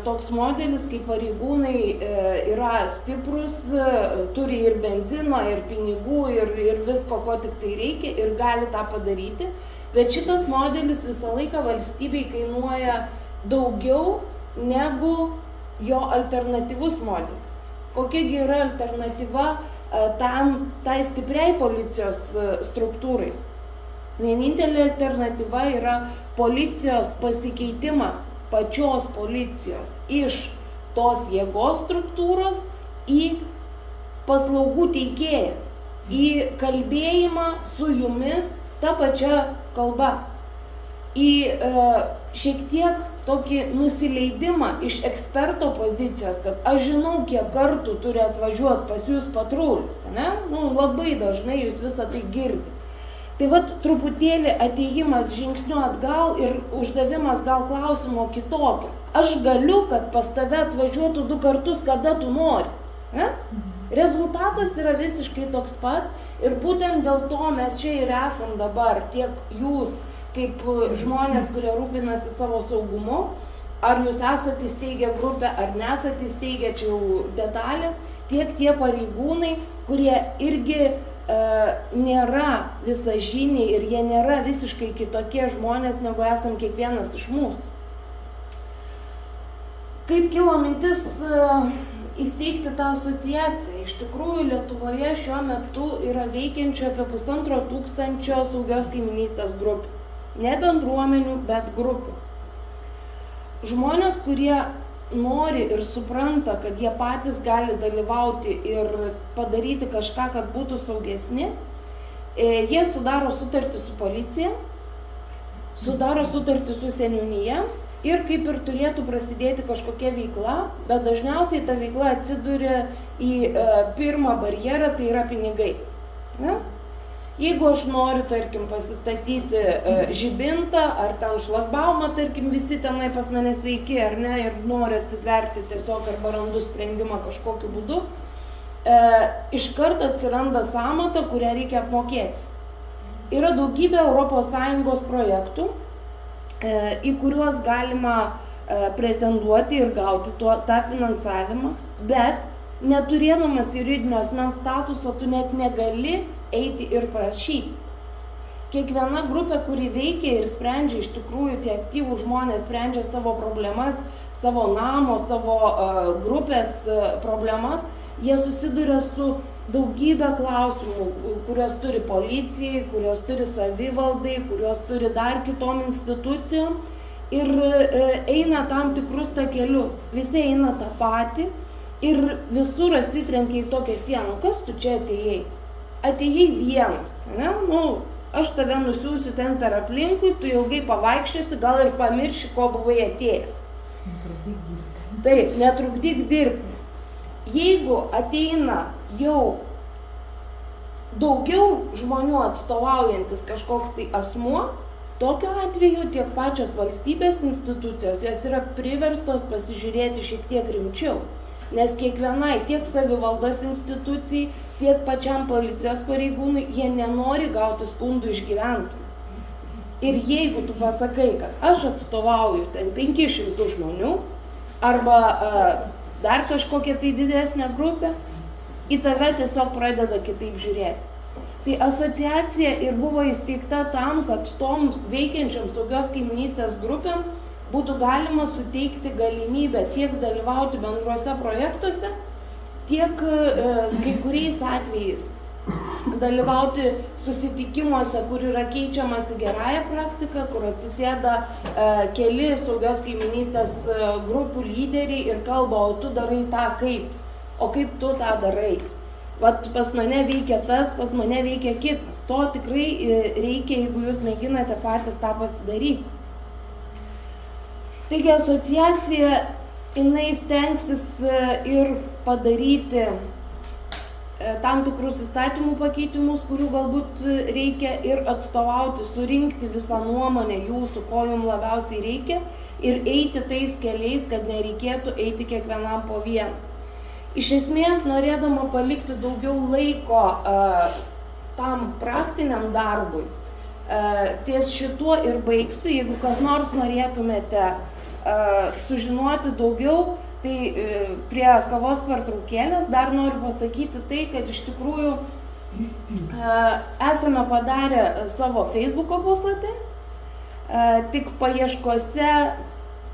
S8: toks modelis, kai pareigūnai yra stiprus, turi ir benzino, ir pinigų, ir visko, ko tik tai reikia, ir gali tą padaryti. Bet šitas modelis visą laiką valstybei kainuoja daugiau negu jo alternatyvus modelis. Kokiagi yra alternatyva tai stipriai policijos struktūrai. Vienintelė alternatyva yra policijos pasikeitimas, pačios policijos iš tos jėgos struktūros į paslaugų teikėją, į kalbėjimą su jumis ta pačia kalba, į šiek tiek tokį nusileidimą iš eksperto pozicijos, kad aš žinau, kiek kartų turi atvažiuoti pas jūs patrulis, ne? Labai dažnai jūs visą tai girdite. Tai vat truputėlį atėjimas žingsniu atgal ir uždavimas gal klausimo kitokio. Aš galiu, kad pas tave atvažiuotų 2 kartus, kada tu nori. Ne? Rezultatas yra visiškai toks pat ir būtent dėl to mes čia ir esam dabar, tiek jūs kaip žmonės, kurie rūpinasi savo saugumu, ar jūs esate įsteigę grupę, ar nesate įsteigę, čia jau detalės, tiek tie pareigūnai, kurie irgi nėra visažiniai ir jie nėra visiškai kitokie žmonės, negu esam kiekvienas iš mūsų. Kaip kilo mintis įsteigti tą asociaciją? Iš tikrųjų, Lietuvoje šiuo metu yra veikiančių apie 1500 saugios kaiminystės grupių. Ne bendruomenių, bet grupių. Žmonės, kurie nori ir supranta, kad jie patys gali dalyvauti ir padaryti kažką, kad būtų saugesni, jie sudaro sutartį su policija, sudaro sutartį su seniūnija ir kaip ir turėtų prasidėti kažkokia veikla, bet dažniausiai ta veikla atsiduria į pirmą barjerą, tai yra pinigai. Ne? Jeigu aš noriu, tarkim, pasistatyti žibintą ar ten šlagbaumą, tarkim, visi tenai pas mane sveiki, ar ne, ir nori atsitverti tiesiog arba randu sprendimą kažkokiu būdu, iš karto atsiranda sąmata, kurią reikia apmokėti. Yra daugybė ES projektų, į kuriuos galima pretenduoti ir gauti tą finansavimą, bet neturėdamas juridinio asmens statuso, tu net negali eiti ir prašyti. Kiekviena grupė, kuri veikia ir sprendžia, iš tikrųjų tie aktyvūs žmonės sprendžia savo problemas, savo namo, savo grupės problemas, jie susiduria su daugybė klausimų, kurios turi policijai, kurios turi savivaldai, kurios turi dar kitom institucijom ir eina tam tikrus takelius. Visi eina tą patį ir visur atsitrenkia į tokią sieną. Kas tu čia atėjai? Atėjai vienas, ne? Aš tave nusiųsiu ten per aplinkui, tu ilgai pavaikščiosi, gal ir pamirši, ko buvai atėjęs.
S6: Netrukdyk dirbti.
S8: Taip, netrukdyk dirbti. Jeigu ateina jau daugiau žmonių atstovaujantis kažkoks tai asmuo, tokiu atveju tiek pačios valstybės institucijos, jos yra priverstos pasižiūrėti šiek tiek rimčiau. Nes kiekvienai, tiek savivaldos institucijai, tiek pačiam policijos pareigūnui, jie nenori gauti skundų iš gyventojų. Ir jeigu tu pasakai, kad aš atstovauju ten 500 žmonių, arba dar kažkokią tai didesnę grupę, į tave tiesiog pradeda kitaip žiūrėti. Tai asociacija ir buvo įsteigta tam, kad tom veikiančiom saugios kaiminystės grupėm būtų galima suteikti galimybę tiek dalyvauti bendruose projektuose, tiek kai kuriais atvejais dalyvauti susitikimuose, kur yra keičiamasi gerąją praktiką, kur atsisėda keli saugios kaiminystės grupių lyderiai ir kalba, o tu darai tą kaip, o kaip tu tą darai. Vat pas mane veikia tas, pas mane veikia kitas. To tikrai reikia, jeigu jūs mėginate patys tą pasidaryti. Taigi asociacija, jinai stengsis ir padaryti tam tikrus įstatymų pakeitimus, kurių galbūt reikia, ir atstovauti, surinkti visą nuomonę jūsų, ko jums labiausiai reikia, ir eiti tais keliais, kad nereikėtų eiti kiekvienam po vieną. Iš esmės, norėdama palikti daugiau laiko tam praktiniam darbui, ties šituo ir baigsiu. Jeigu kas nors norėtumėte sužinoti daugiau, tai prie kavos pertraukėlės dar noriu pasakyti tai, kad iš tikrųjų esame padarę savo Facebook'o puslapį, tik paieškose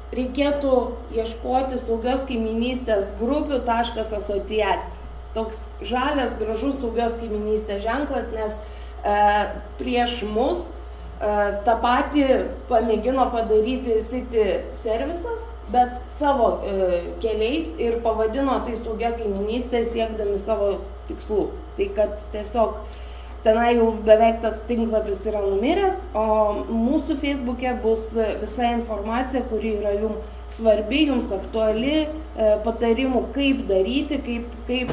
S8: reikėtų ieškoti saugios kaiminystės grupių.asociacija. toks žalias, gražus saugios kaiminystės ženklas, nes prieš mus tą patį pamėgino padaryti City servisas, bet savo keliais ir pavadino tai saugia kaiminystė siekdami savo tikslų. Tai kad tiesiog tenai jau beveik tas tinklapis yra numiręs, o mūsų Facebook'e bus visa informacija, kuri yra jums svarbi, jums aktuali, patarimų, kaip daryti, kaip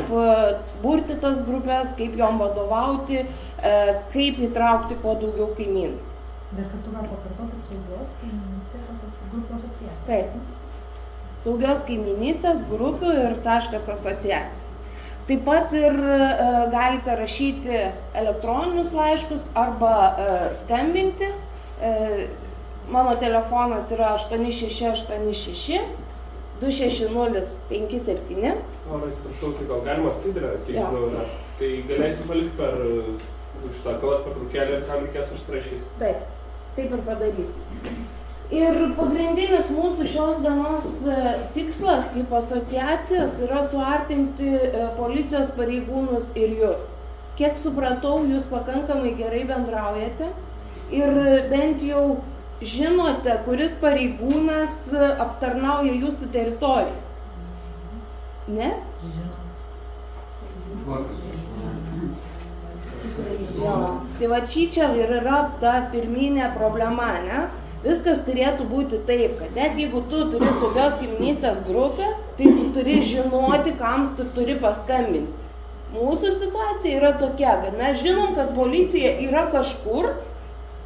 S8: burti tas grupės, kaip jom vadovauti, kaip įtraukti kuo daugiau kaimynų.
S6: Dar kartu gal pakartokit saugios kaiminystės grupių asociaciją.
S8: Taip. Saugios kaiminystės grupių ir .asociacija. Taip pat ir galite rašyti elektroninius laiškus arba skambinti. Mano telefonas yra 8686 260 57.
S4: O, atsiprašau, tai gal galima skaidrę, kiek žinau, yra. Tai galėsim palikti per šitą kavos pertraukėlę ir kam reikės užsirašys.
S8: Taip, taip ir padarysim. Ir pagrindinis mūsų šios dienos tikslas kaip asociacijos yra suartinti policijos pareigūnus ir jūs. Kiek supratau, jūs pakankamai gerai bendraujate ir bent jau žinote, kuris pareigūnas aptarnauja jūsų teritoriją. Ne? Jo. Tai va čia ir yra ta pirminė problema, ne? Viskas turėtų būti taip, kad net jeigu tu turi saugios kaiminystės grupę, tai tu turi žinoti, kam tu turi paskambinti. Mūsų situacija yra tokia, kad mes žinom, kad policija yra kažkur,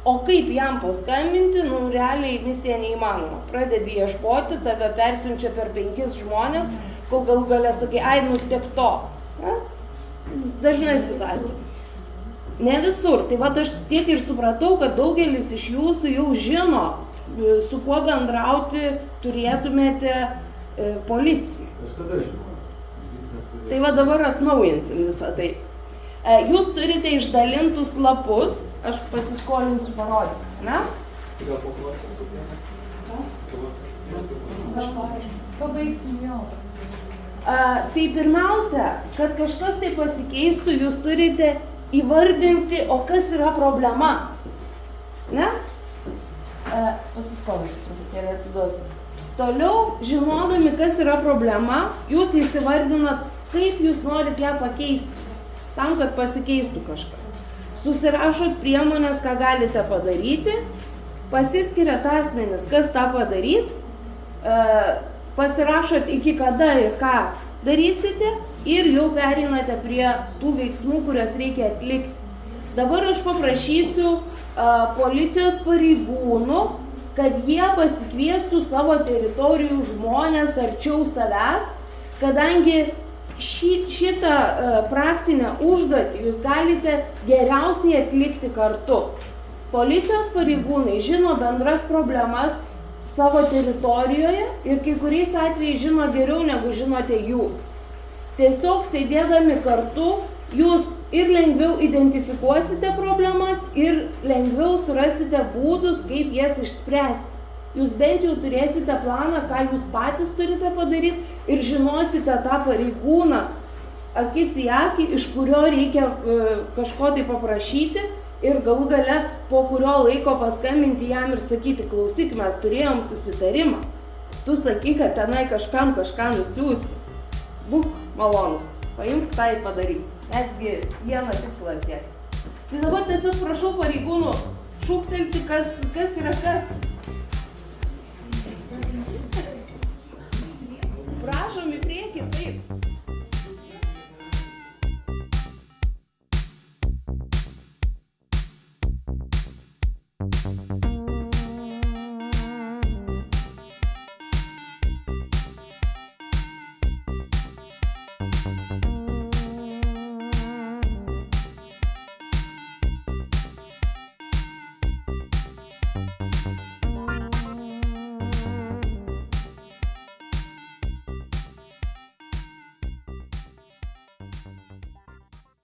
S8: o kaip jam paskambinti, realiai misija neįmanoma. Pradedi ieškoti, tave persiunčia per 5 žmonės, kol galų gale sakai, ai, tiek to. Na? Dažnai situacija. Ne visur. Tai va aš tiek ir supratau, kad daugelis iš jūsų jau žino, su kuo bendrauti turėtumėte policijai.
S9: Kažkada žinau.
S8: Tai va dabar atnaujinsim visą tai. Jūs turite išdalintus lapus, aš pasiskolinsiu parodyti, ne?
S4: Gal pakuosim?
S6: Pabaigsim jau.
S8: Tai pirmiausia, kad kažkas tai pasikeistų, jūs turite įvardinti, o kas yra problema. Ne? Pasiskolinsiu truputėlį atiduosiu. Toliau, žinodami, kas yra problema, jūs įsivardinat, kaip jūs norit ją pakeisti, tam, kad pasikeistų kažkas. Susirašot priemonės, ką galite padaryti, pasiskiriat asmenis, kas tą padarys, pasirašot iki kada ir ką darysite ir jau pereinate prie tų veiksmų, kurias reikia atlikti. Dabar aš paprašysiu policijos pareigūnų, kad jie pasikviestų savo teritorijų žmonės arčiau savęs, kadangi šitą praktinę užduotį jūs galite geriausiai atlikti kartu. Policijos pareigūnai žino bendras problemas savo teritorijoje ir kai kuriais atvejais žino geriau negu žinote jūs. Tiesiog sėdėdami kartu jūs ir lengviau identifikuosite problemas ir lengviau surasite būdus, kaip jas išspręsti. Jūs bent jau turėsite planą, ką jūs patys turite padaryti ir žinosite tą pareigūną akis į akį, iš kurio reikia kažko tai paprašyti ir galų gale po kurio laiko paskambinti jam ir sakyti, klausyk, mes turėjom susitarimą, tu sakyk, kad tenai kažkam kažką nusiųsi. Būk malonus, paimk tai padaryk. Mesgi vieną tikslą siekia. Tai dabar tiesiog prašau pareigūnų šūktelti, kas yra kas. Prašom į priekį, taip.